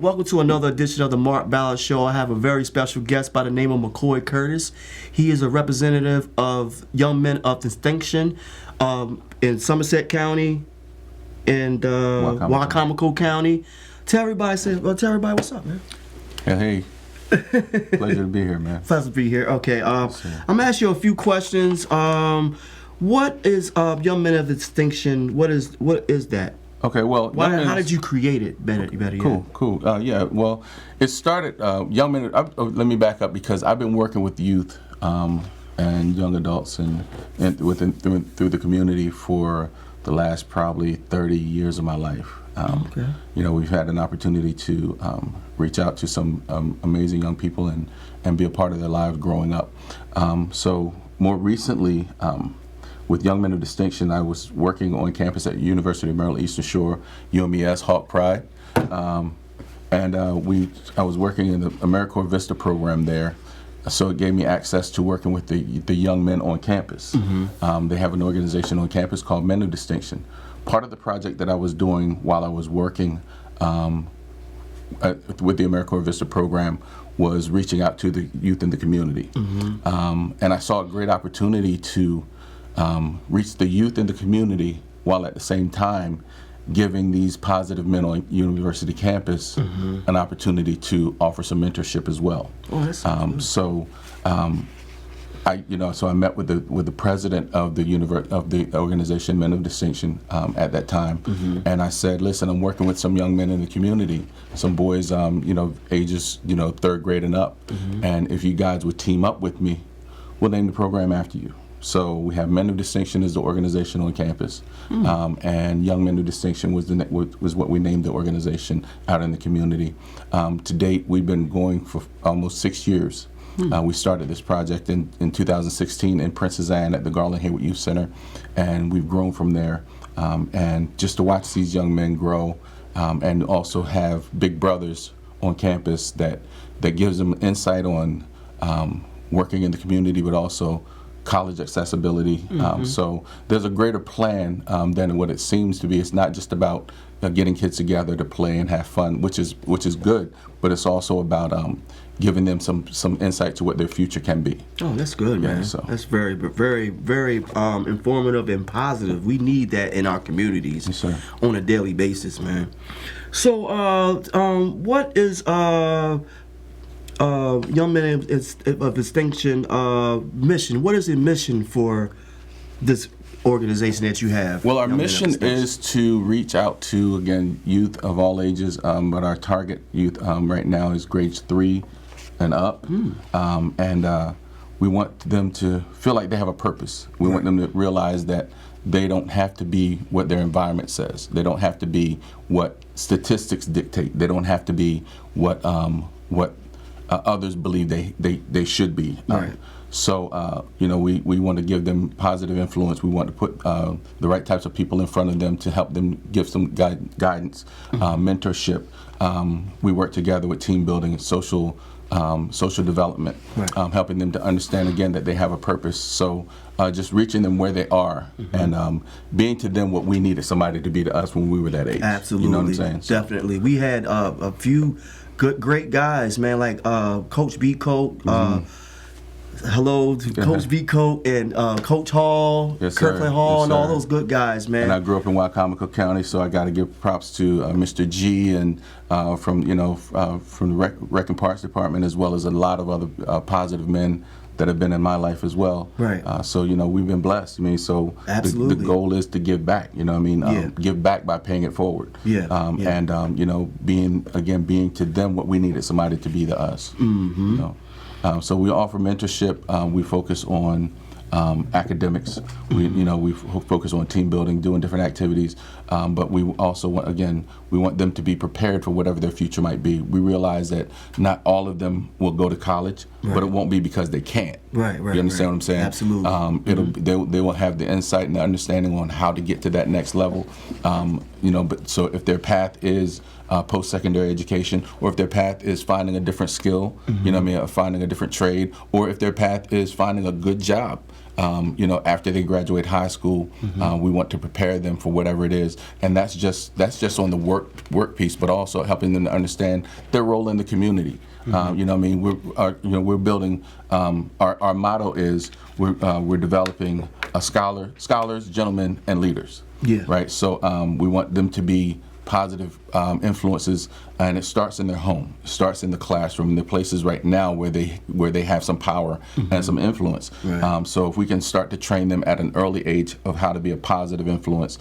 Welcome to another edition of the Mark Ballard Show. I have a very special guest by the name of McCoy Curtis. He is a representative of Young Men of Distinction in Somerset County and Wicomico County. Tell everybody what's up, man. Hey. Pleasure to be here, man. Pleasure to be here. Okay, I'm gonna ask you a few questions. What is Young Men of Distinction? What is that? Okay, well, how did you create it? Better Cool. Yeah, well, it started Young Men. Let me back up because I've been working with youth and young adults and through the community for the last probably 30 years of my life. Okay. You know, we've had an opportunity to reach out to some amazing young people and be a part of their lives growing up. So more recently, with Young Men of Distinction, I was working on campus at University of Maryland Eastern Shore, UMES, Hawk Pride. I was working in the AmeriCorps Vista program there. So it gave me access to working with the young men on campus. Mm-hmm. They have an organization on campus called Men of Distinction. Part of the project that I was doing while I was working with the AmeriCorps Vista program was reaching out to the youth in the community. Mm-hmm. And I saw a great opportunity to reach the youth in the community while at the same time giving these positive men on university campus mm-hmm. an opportunity to offer some mentorship as well. Oh, that's so I met with the president of the organization Men of Distinction at that time, mm-hmm. and I said, listen, I'm working with some young men in the community, some boys, ages, 3rd grade and up, mm-hmm. and if you guys would team up with me, we'll name the program after you. So we have Men of Distinction as the organization on campus, and Young Men of Distinction was what we named the organization out in the community. To date, we've been going for almost 6 years. We started this project in 2016 in Princess Anne at the Garland Hayward Youth Center, and we've grown from there. And just to watch these young men grow, and also have big brothers on campus that gives them insight on working in the community, but also college accessibility. Mm-hmm. So there's a greater plan than what it seems to be. It's not just about getting kids together to play and have fun, which is good, but it's also about giving them some insight to what their future can be. Oh, that's good, man. So that's very, very, very informative and positive. We need that in our communities on a daily basis, man. So, what is Young Men of Distinction mission? What is the mission for this organization that you have? Well, our mission is to reach out to, again, youth of all ages, but our target youth right now is grades 3 and up. And we want them to feel like they have a purpose. We want them to realize that they don't have to be what their environment says. They don't have to be what statistics dictate. They don't have to be what others believe they should be. Right. So, we want to give them positive influence. We want to put the right types of people in front of them to help them give some guidance, mentorship. We work together with team building and social development, helping them to understand, again, that they have a purpose. So just reaching them where they are, mm-hmm. and being to them what we needed somebody to be to us when we were that age. Absolutely. You know what I'm saying? Definitely. We had a few great guys, man, like Coach B. Coat, hello to Coach B. Coat and Coach Hall, Kirkland Hall, and all those good guys, man. And I grew up in Wicomico County, so I got to give props to Mr. G and from the Rec and Parks Department, as well as a lot of other positive men that have been in my life as well. Right. So we've been blessed. I mean, so the goal is to give back. Give back by paying it forward. Yeah. And being to them what we needed somebody to be to us. Mm-hmm. So we offer mentorship. We focus on academics. We focus on team building, doing different activities. But we also we want them to be prepared for whatever their future might be. We realize that not all of them will go to college, but it won't be because they can't. Right. You understand what I'm saying? Absolutely. They will have the insight and the understanding on how to get to that next level. But so if their path is post-secondary education, or if their path is finding a different skill, you know what I mean, or finding a different trade, or if their path is finding a good job. You know, after they graduate high school, we want to prepare them for whatever it is, and that's just on the work piece, but also helping them to understand their role in the community. You know what I mean? We're building. Our motto is we're developing scholars, gentlemen, and leaders. Yeah. Right. So we want them to be positive influences, and it starts in their home. It starts in the classroom, the places right now where they have some power and some influence. Right. So if we can start to train them at an early age of how to be a positive influence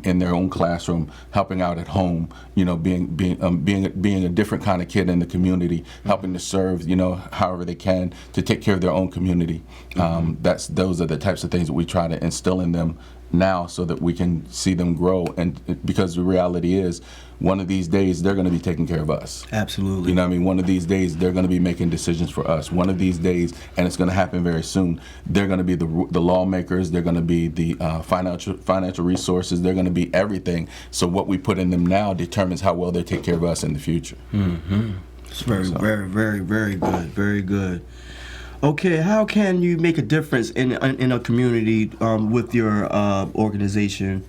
in their own classroom, helping out at home, you know, being a different kind of kid in the community, helping to serve, you know, however they can to take care of their own community. Those are the types of things that we try to instill in them now, so that we can see them grow, and because the reality is, one of these days they're going to be taking care of us. Absolutely. You know what I mean? One of these days they're going to be making decisions for us. One of these days, and it's going to happen very soon, they're going to be the lawmakers. They're going to be the financial resources. They're going to be everything. So what we put in them now determines how well they take care of us in the future. It's very good. Very good. Okay, how can you make a difference in a community with your organization?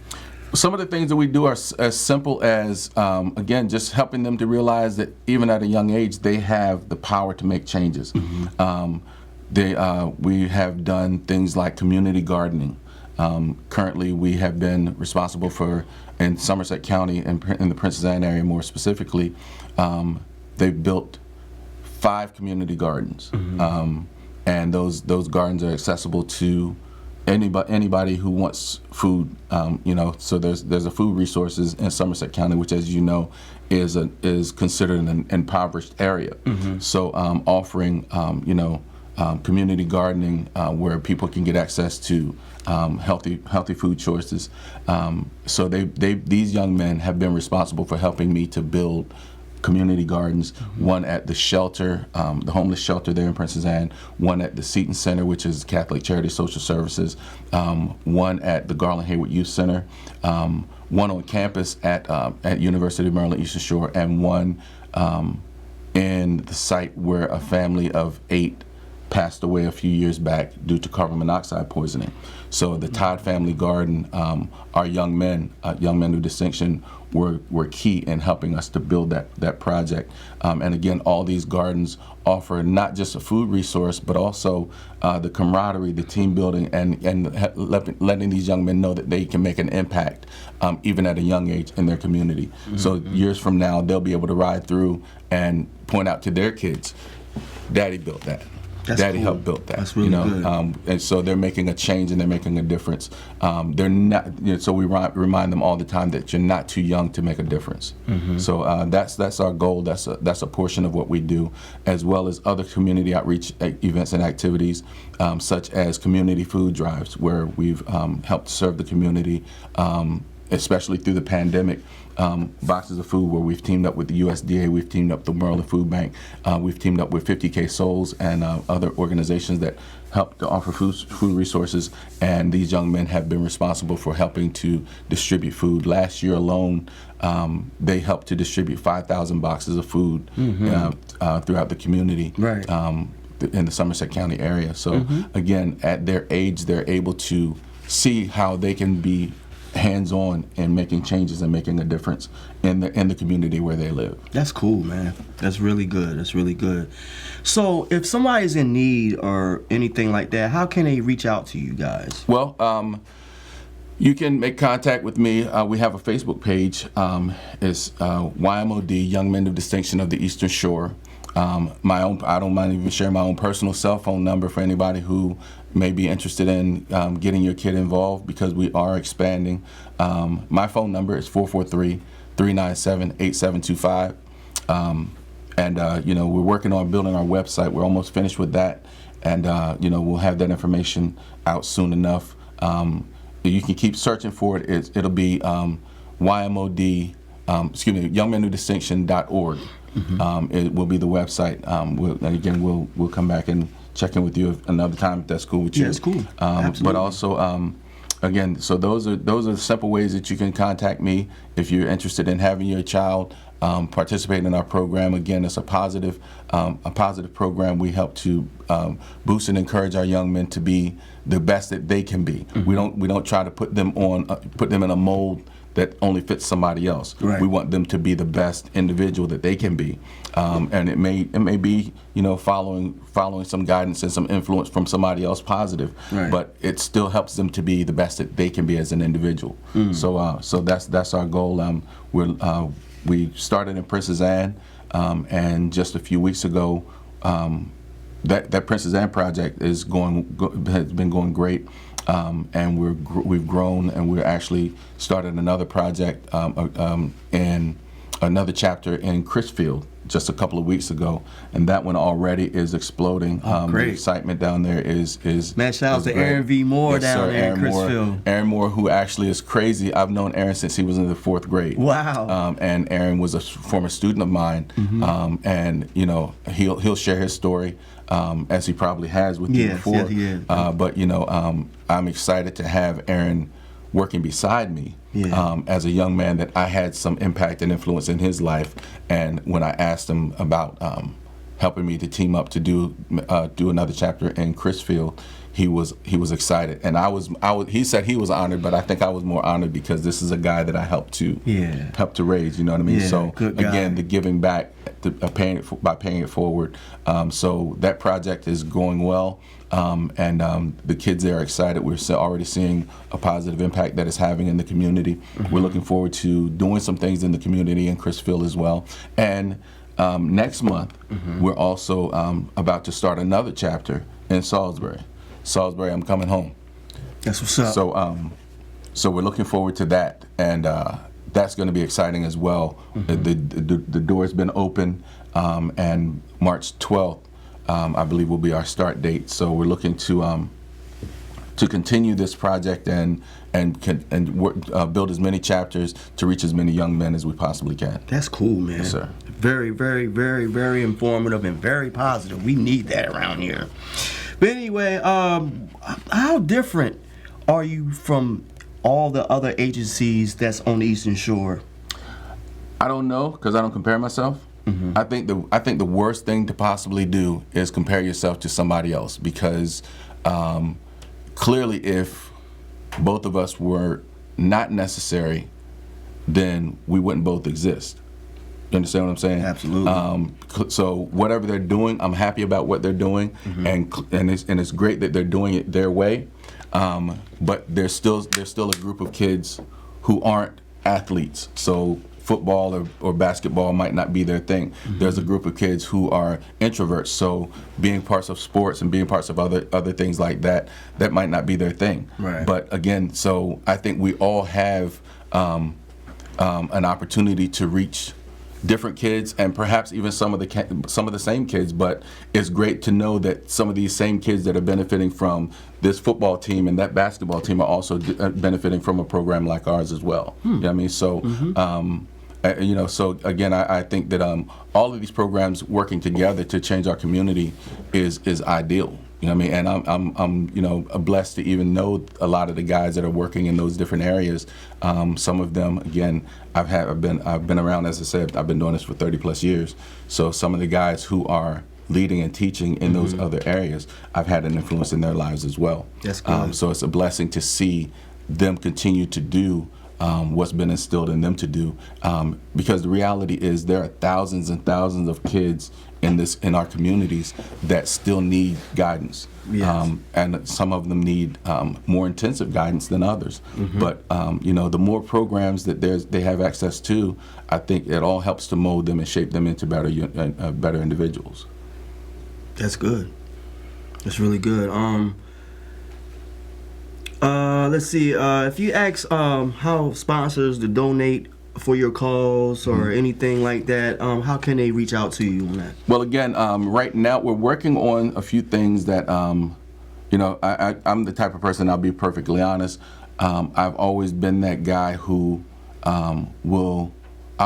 Some of the things that we do are as simple as, again, just helping them to realize that even at a young age, they have the power to make changes. We have done things like community gardening. Currently, we have been responsible for, in Somerset County and in the Princess Anne area more specifically, they've built 5 community gardens. And those gardens are accessible to anybody who wants food. You know, so there's a food resources in Somerset County, which, as you know, is considered an impoverished area. So offering community gardening where people can get access to healthy food choices. So these young men have been responsible for helping me to build community gardens, one at the shelter, the homeless shelter there in Princess Anne, one at the Seton Center, which is Catholic Charity Social Services, one at the Garland Hayward Youth Center, one on campus at University of Maryland Eastern Shore, and one in the site where a family of 8 passed away a few years back due to carbon monoxide poisoning. So the Todd Family Garden, our young men of distinction were key in helping us to build that project. And again, all these gardens offer not just a food resource, but also the camaraderie, the team building, and letting these young men know that they can make an impact even at a young age in their community. So years from now, they'll be able to ride through and point out to their kids, Daddy built that. That's Daddy cool. helped build that. That's really good. And so they're making a change and they're making a difference. They're not. So we remind them all the time that you're not too young to make a difference. So that's our goal. That's a portion of what we do, as well as other community outreach events and activities, such as community food drives, where we've helped serve the community, especially through the pandemic. Boxes of food, where we've teamed up with the USDA, we've teamed up with the Maryland Food Bank, we've teamed up with 50K Souls and other organizations that help to offer food resources, and these young men have been responsible for helping to distribute food. Last year alone, they helped to distribute 5,000 boxes of food throughout the community. Right. In the Somerset County area. So again, at their age, they're able to see how they can be hands-on in making changes and making a difference in the community where they live. That's cool, man. That's really good. That's really good. So if somebody's in need or anything like that, how can they reach out to you guys? Well, you can make contact with me. We have a Facebook page. It's YMOD, Young Men of Distinction of the Eastern Shore. I don't mind even sharing my own personal cell phone number for anybody who may be interested in getting your kid involved, because we are expanding. My phone number is 443-397-8725. We're working on building our website. We're almost finished with that. And, we'll have that information out soon enough. You can keep searching for it. It'll be YMOD, youngmenofdistinction.org. It will be the website. We'll come back and check in with you another time if that's cool with you. Yeah, it's cool. Absolutely. But also, again, so those are the simple ways that you can contact me if you're interested in having your child participate in our program. Again, it's a positive program. We help to boost and encourage our young men to be the best that they can be. Mm-hmm. We don't try to put them in a mold that only fits somebody else. Right. We want them to be the best individual that they can be, and it may be following some guidance and some influence from somebody else positive, right. but it still helps them to be the best that they can be as an individual. So that's our goal. We started in Princess Anne, and just a few weeks ago, that Princess Anne project has been going great. And we've grown, and we're actually started another project in another chapter in Chrisfield just a couple of weeks ago, and that one already is exploding. Great. The excitement down there is man. Shout out to Aaron V. Moore down there in Chrisfield. Aaron Moore, who actually is crazy. I've known Aaron since he was in the 4th grade. Wow. And Aaron was a former student of mine, and he'll share his story. As he probably has with you before. Yes, he is. But I'm excited to have Aaron working beside me as a young man that I had some impact and influence in his life. And when I asked him about helping me to team up to do another chapter in Chrisfield, he was excited, and he said he was honored, but I think I was more honored because this is a guy that I helped to raise. You know what I mean? Yeah, so again, the giving back, paying it forward. So that project is going well, and the kids there are excited. We're already seeing a positive impact that it's having in the community. Mm-hmm. We're looking forward to doing some things in the community in Chrisfield as well, and next month we're also about to start another chapter in Salisbury. I'm coming home. That's what's up. So we're looking forward to that, and that's going to be exciting as well. The door's been open, and March 12th, I believe, will be our start date. So we're looking to continue this project and work, build as many chapters to reach as many young men as we possibly can. That's cool, man. Yes, sir. Very, very, very, very informative and very positive. We need that around here. But anyway, how different are you from all the other agencies that's on the Eastern Shore? I don't know, because I don't compare myself. Mm-hmm. I think the worst thing to possibly do is compare yourself to somebody else, because clearly, if both of us were not necessary, then we wouldn't both exist. You understand what I'm saying? Absolutely. So whatever they're doing, I'm happy about what they're doing, and it's great that they're doing it their way. But there's still a group of kids who aren't athletes. So football or basketball might not be their thing. There's a group of kids who are introverts. So being parts of sports and being parts of other things like that might not be their thing. Right. But again, so I think we all have an opportunity to reach different kids, and perhaps even some of the same kids. But it's great to know that some of these same kids that are benefiting from this football team and that basketball team are also benefiting from a program like ours as well. You know what I mean? So, so again, I think that all of these programs working together to change our community is ideal. You know what I mean? And I'm blessed to even know a lot of the guys that are working in those different areas. Some of them, again, I've been around, as I said, I've been doing this for 30 plus years. So some of the guys who are leading and teaching in those other areas, I've had an influence in their lives as well. That's good. So it's a blessing to see them continue to do what's been instilled in them to do, because the reality is there are thousands and thousands of kids in our communities that still need guidance. Yes. And some of them need more intensive guidance than others. But the more programs that they have access to, I think it all helps to mold them and shape them into better individuals. That's good. That's really good. Let's see. If you ask how sponsors to donate for your cause or anything like that, how can they reach out to you on that? Well, again, right now we're working on a few things that, I'm the type of person, I'll be perfectly honest, I've always been that guy who I'll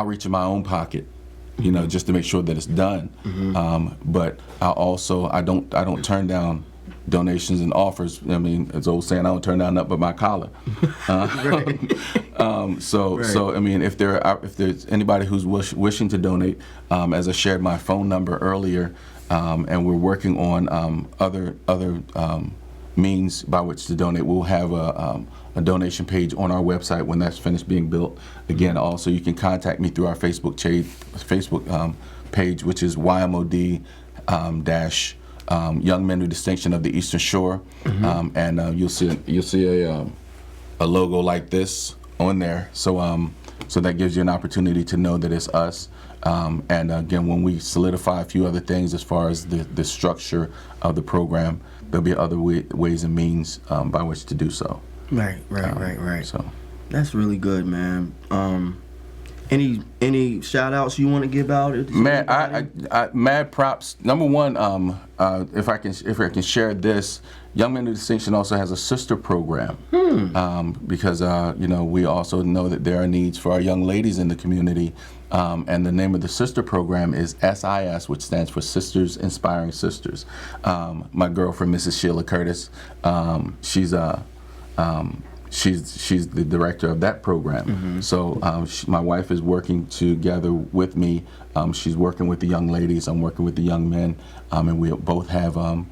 reach in my own pocket, just to make sure that it's done. But I don't turn down donations and offers. I mean, it's old saying, I don't turn down nothing but my collar. So I mean, if there's anybody who's wishing to donate, as I shared my phone number earlier, and we're working on other means by which to donate. We'll have a donation page on our website when that's finished being built. Again, also you can contact me through our Facebook page, which is YMOD Young Men with Distinction of the Eastern Shore, and you'll see a logo like this on there. So that gives you an opportunity to know that it's us. And again, when we solidify a few other things as far as the structure of the program, there'll be other ways and means by which to do so. Right. So that's really good, man. Any shout outs you want to give out? Man, I mad props. Number one, if I can share this, Young Men with Distinction also has a sister program, because we also know that there are needs for our young ladies in the community, and the name of the sister program is SIS, which stands for Sisters Inspiring Sisters. My girlfriend, Mrs. Sheila Curtis, she's the director of that program. So my wife is working together with me. She's working with the young ladies. I'm working with the young men, and we both have a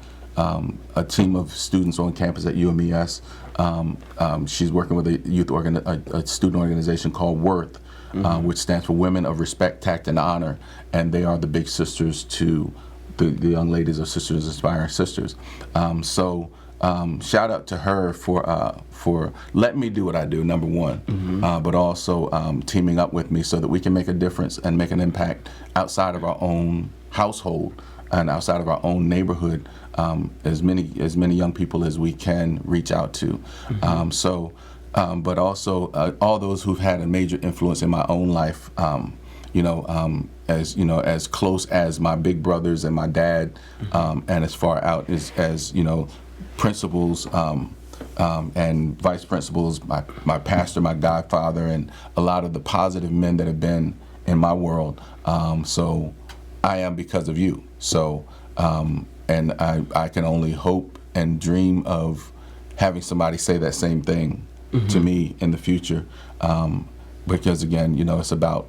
team of students on campus at UMES. She's working with a student organization called Worth, which stands for Women of Respect, Tact, and Honor, and they are the big sisters to the young ladies of Sisters Inspiring Sisters. Shout out to her for letting me do what I do, number one, but also teaming up with me so that we can make a difference and make an impact outside of our own household and outside of our own neighborhood, as many young people as we can reach out to. But also all those who've had a major influence in my own life, as close as my big brothers and my dad, and as far out as principals and vice principals, my pastor, my godfather, and a lot of the positive men that have been in my world. So I am because of you. So and I can only hope and dream of having somebody say that same thing to me in the future, because again, it's about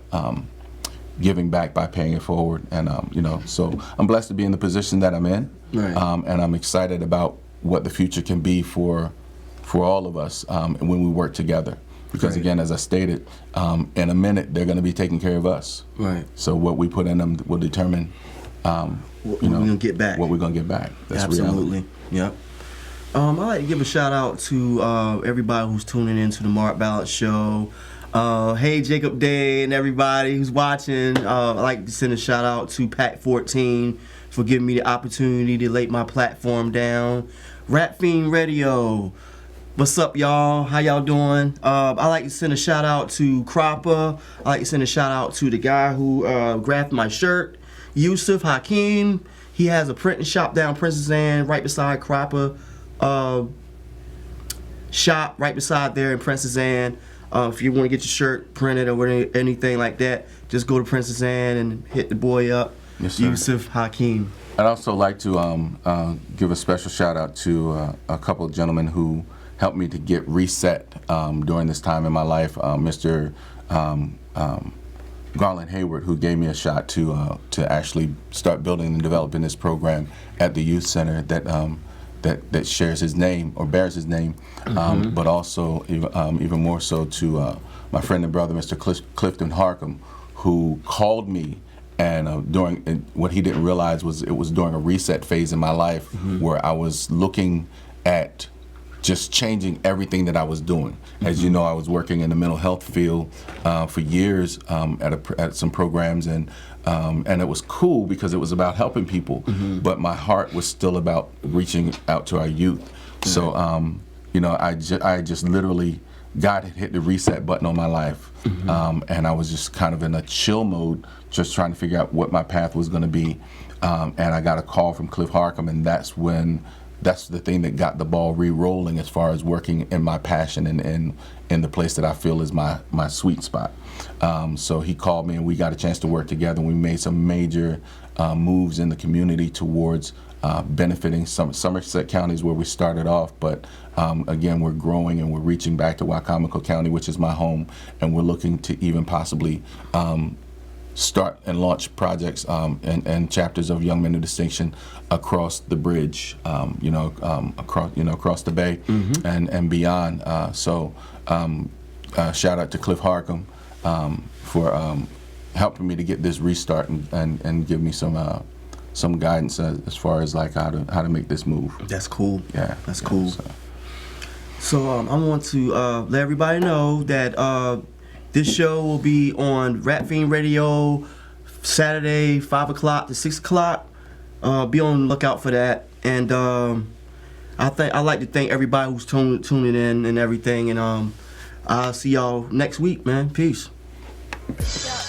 giving back by paying it forward, and so I'm blessed to be in the position that I'm in, and I'm excited about what the future can be for all of us, and when we work together. Because again, as I stated, in a minute they're going to be taking care of us. Right. So what we put in them will determine, what we're going to get back. What we're going to get back. That's absolutely. Reality. Yep. I'd like to give a shout out to everybody who's tuning into the Mark Ballard Show. Hey, Jacob Day and everybody who's watching. I'd like to send a shout out to Pack 14 for giving me the opportunity to lay my platform down. Rap Fiend Radio. What's up, y'all? How y'all doing? I like to send a shout out to Cropper. I like to send a shout out to the guy who graphed my shirt, Yusuf Hakeem. He has a printing shop down Princess Anne, right beside Cropper shop, right beside there in Princess Anne. If you want to get your shirt printed or anything like that, just go to Princess Anne and hit the boy up, Yusuf Hakeem. I'd also like to give a special shout out to a couple of gentlemen who helped me to get reset during this time in my life. Mr. Garland Hayward, who gave me a shot to actually start building and developing this program at the youth center that shares his name or bears his name, but also even more so to my friend and brother, Mr. Clifton Harcum, who called me. And what he didn't realize was it was during a reset phase in my life where I was looking at just changing everything that I was doing. As you know, I was working in the mental health field for years at some programs, and it was cool because it was about helping people, but my heart was still about reaching out to our youth. So, I just literally, God had hit the reset button on my life, and I was just kind of in a chill mode, just trying to figure out what my path was going to be, and I got a call from Cliff Harcum, and that's the thing that got the ball re-rolling as far as working in my passion and in the place that I feel is my sweet spot. So he called me and we got a chance to work together, and we made some major moves in the community towards benefiting some Somerset counties where we started off, but again, we're growing and we're reaching back to Wycomico County, which is my home, and we're looking to even possibly start and launch projects and chapters of Young Men of Distinction across the bridge, across the bay and beyond. Shout out to Cliff Harcum for helping me to get this restart and give me some guidance as far as like how to make this move. That's cool. Yeah, that's cool. So I want to let everybody know that this show will be on Rap Fiend Radio Saturday 5 o'clock to 6 o'clock. Be on the lookout for that. And I'd like to thank everybody who's tuning in and everything. And I'll see y'all next week, man. Peace. Yeah.